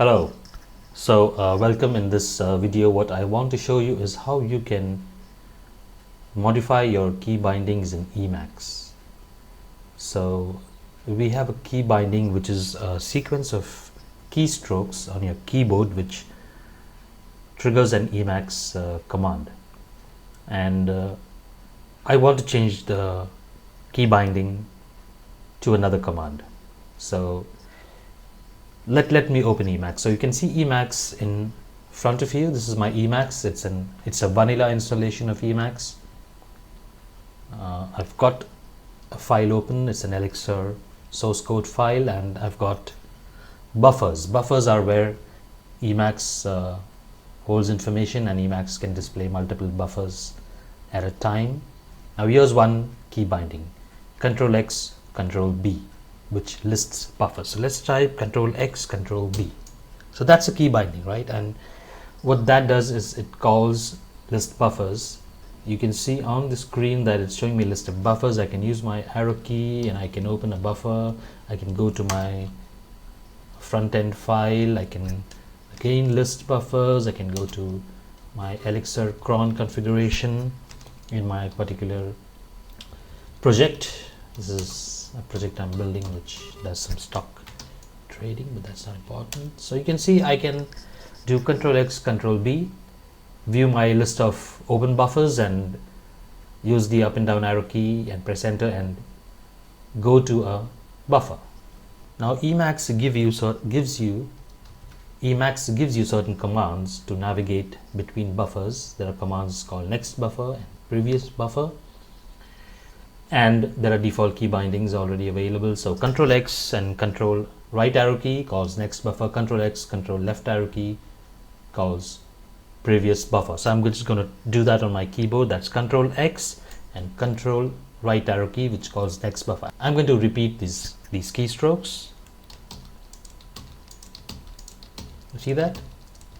Hello. Welcome. In this video, what I want to show you is how you can modify your key bindings in Emacs. So we have a key binding which is a sequence of keystrokes on your keyboard which triggers an Emacs command, and I want to change the key binding to another command. So let me open Emacs. So you can see Emacs in front of you. This is my Emacs. It's a vanilla installation of Emacs. I've got a file open. It's an Elixir source code file, and I've got buffers. Buffers are where Emacs holds information, and Emacs can display multiple buffers at a time. Now here's one key binding: Control X, Control B, which lists buffers. So let's type Control X, Control B. So that's a key binding, right? And what that does is it calls list buffers. You can see on the screen that it's showing me a list of buffers. I can use my arrow key and I can open a buffer. I can go to my front end file. I can again list buffers. I can go to my Elixir cron configuration in my particular project. This is a project I'm building which does some stock trading, but that's not important. So you can see I can do Control X, Control B, view my list of open buffers, and use the up and down arrow key and press enter and go to a buffer. Now Emacs gives you certain commands to navigate between buffers. There are commands called next buffer and previous buffer, and there are default key bindings already available. So Control X and Control right arrow key calls next buffer. Control X, Control left arrow key calls previous buffer. So I'm just going to do that on my keyboard. That's Control X and Control right arrow key, which calls next buffer. I'm going to repeat these keystrokes. You see that?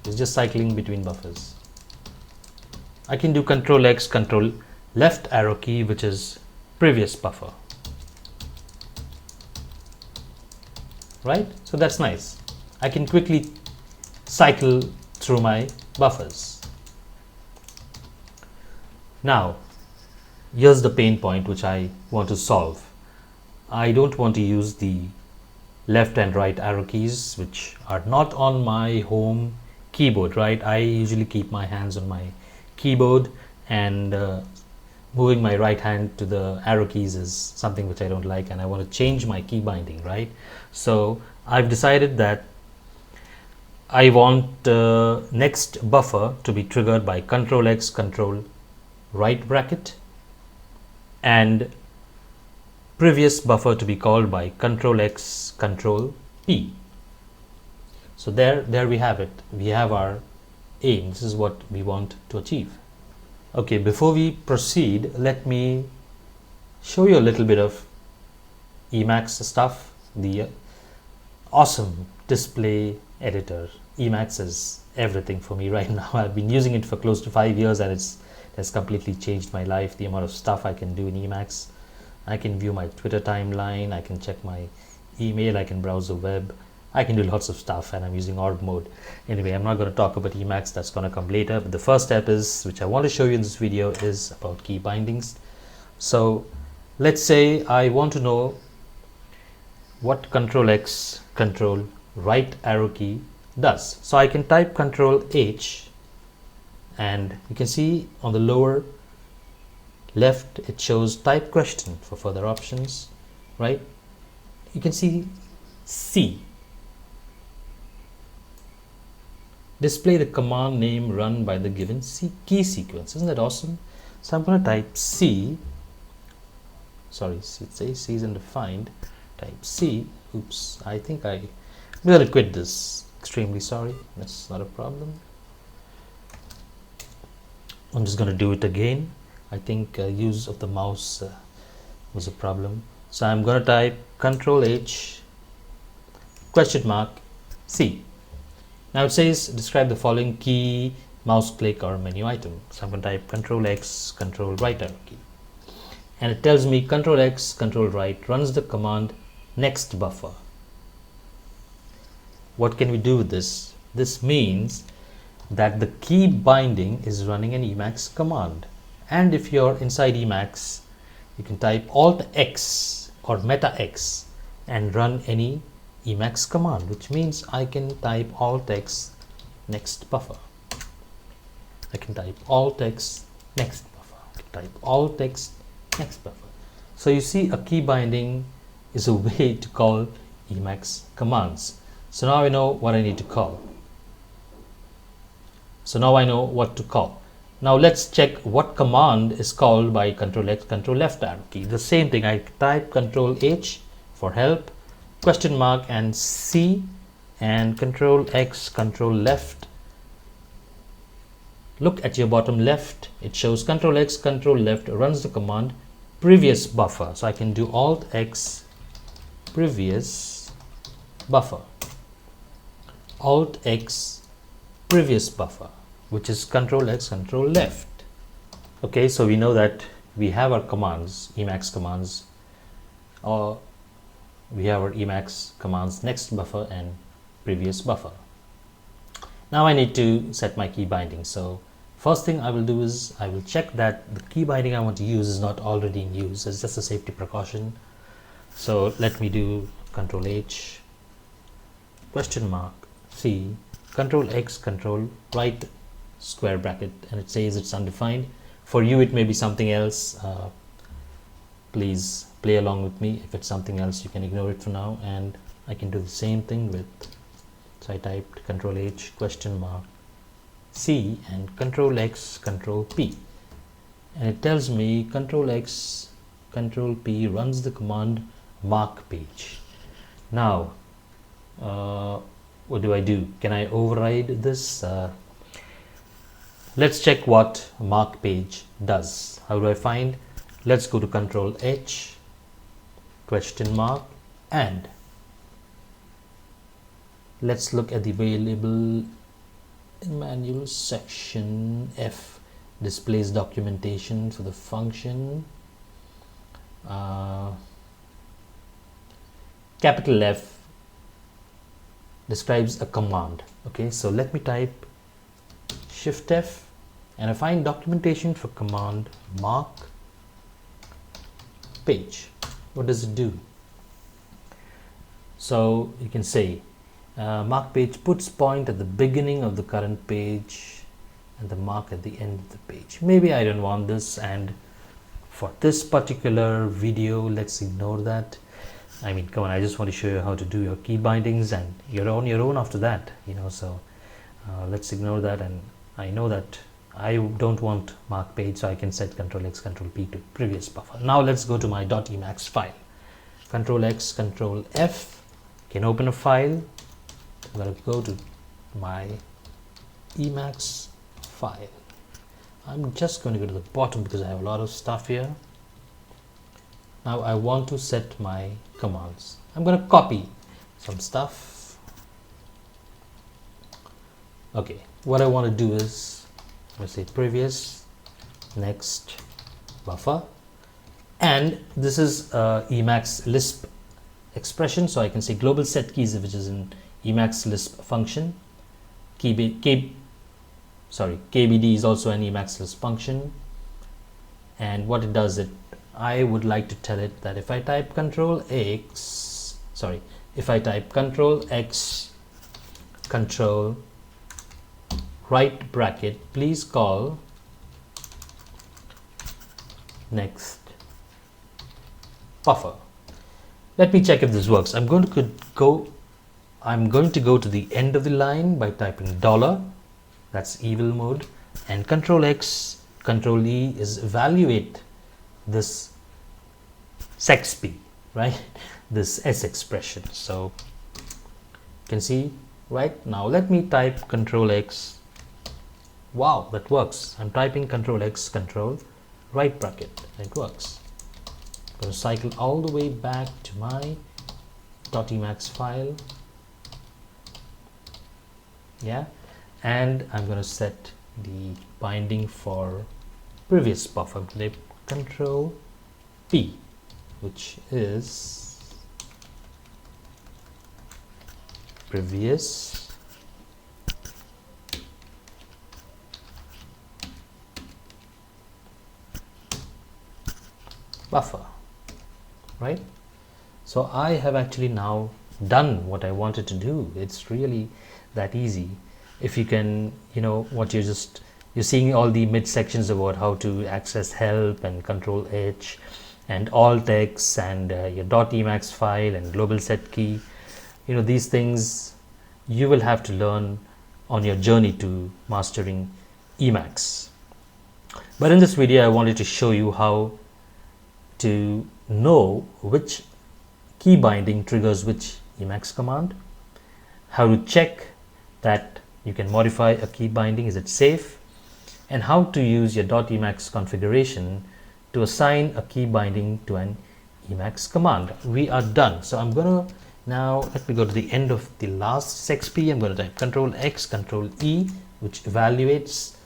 It's just cycling between buffers. I can do Control X, Control left arrow key, which is previous buffer, right? So that's nice. I can quickly cycle through my buffers. Now here's the pain point which I want to solve. I don't want to use the left and right arrow keys, which are not on my home keyboard, right? I usually keep my hands on my keyboard, and moving my right hand to the arrow keys is something which I don't like, and I want to change my key binding, right? So I've decided that I want next buffer to be triggered by Control X, Control right bracket, and previous buffer to be called by Control X, Control P. So there we have it. We have our aim. This is what we want to achieve. Okay, before we proceed, let me show you a little bit of Emacs stuff. The awesome display editor. Emacs is everything for me right now. I've been using it for close to 5 years, and it has completely changed my life. The amount of stuff I can do in Emacs. I can view my Twitter timeline, I can check my email, I can browse the web, I can do lots of stuff, and I'm using org mode. Anyway, I'm not going to talk about Emacs, that's going to come later. But the first step is, which I want to show you in this video, is about key bindings. So let's say I want to know what Control X, Control right arrow key does. So I can type Control H, and you can see on the lower left it shows type question for further options, right? You can see C, display the command name run by the given key sequence. Isn't that awesome? So I'm going to type C. Sorry, it says C is undefined. Type C. Oops, I think I'm going to quit this. Extremely sorry. That's not a problem. I'm just going to do it again. I think use of the mouse was a problem. So I'm going to type Control H question mark C. Now it says describe the following key, mouse click or menu item. So I'm going to type Control X, Control right arrow key, and it tells me Control X, Control right runs the command next buffer. what can we do with this? This means that the key binding is running an Emacs command. And if you're inside Emacs, you can type Alt X or Meta X and run any Emacs command, which means I can type Alt X next buffer. I can type Alt X next buffer. I can type Alt X next buffer. So you see, a key binding is a way to call Emacs commands. So now I know what I need to call. So now I know what to call. Now let's check what command is called by Control X, Control Left arrow key. The same thing, I type Control H for help, question mark and C, and Control X, Control Left. Look at your bottom left, it shows Control X, Control Left runs the command previous buffer. So I can do Alt X previous buffer, Alt X previous buffer, which is Control X, Control Left. Okay, so we know that we have our commands, Emacs commands, or we have our Emacs commands next buffer and previous buffer. Now I need to set my key binding. So first thing I will do is I will check that the key binding I want to use is not already in use. It's just a safety precaution. So let me do Control H, question mark, C, Control X, Control right square bracket, and it says it's undefined. For you it may be something else. Please play along with me. If it's something else, you can ignore it for now, and I can do the same thing with, so I typed Control H, question mark, C, and Control X, Control P, and it tells me Control X, Control P runs the command mark page. Now what do I do? Can I override this? Let's check what mark page does. How do I find? Let's go to Control H, question mark, and let's look at the available manual section. F displays documentation for the function. Capital F describes a command. Okay, so let me type Shift F and I find documentation for command mark page. What does it do? So you can say mark page puts point at the beginning of the current page and the mark at the end of the page. Maybe I don't want this, and for this particular video let's ignore that. I mean, come on, I just want to show you how to do your key bindings, and you're on your own after that, you know. So let's ignore that, and I know that I don't want mark page, so I can set Control X, Control P to previous buffer. Now let's go to my .emacs file. Control X, Control F, can open a file. I'm going to go to my Emacs file. I'm just going to go to the bottom because I have a lot of stuff here. Now I want to set my commands. I'm going to copy some stuff. Okay, what I want to do is, let's say previous, next buffer, and this is Emacs Lisp expression, so I can say global set keys, which is in Emacs Lisp function. KBD is also an Emacs Lisp function, and what it does, I would like to tell it that if I type Control X, Control right bracket, please call next buffer. Let me check if this works. I'm going to go to the end of the line by typing $, that's evil mode, and Control X, Control E is evaluate this sexp, right? This S expression. So you can see right now, let me type Control X. Wow, that works. I'm typing Control X, Control right bracket, and it works. I'm going to cycle all the way back to my .emacs file. Yeah, and I'm going to set the binding for previous buffer. I'm going to type Control P, which is previous buffer, right? So I have actually now done what I wanted to do. It's really that easy. If you can, what you're seeing all the mid sections about how to access help and control H and alt X and your .emacs file and global set key. These things you will have to learn on your journey to mastering Emacs. But in this video, I wanted to show you how to know which key binding triggers which Emacs command, how to check that you can modify a key binding, is it safe, and how to use your .emacs configuration to assign a key binding to an Emacs command. We are done. So I'm gonna now, let me go to the end of the last XP. I'm going to type Control X, Control E, which evaluates,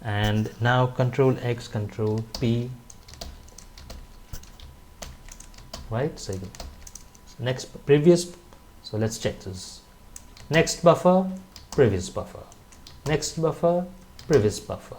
and now Control X, Control P, right? So next, previous, so let's check this. Next buffer, previous buffer, next buffer, previous buffer,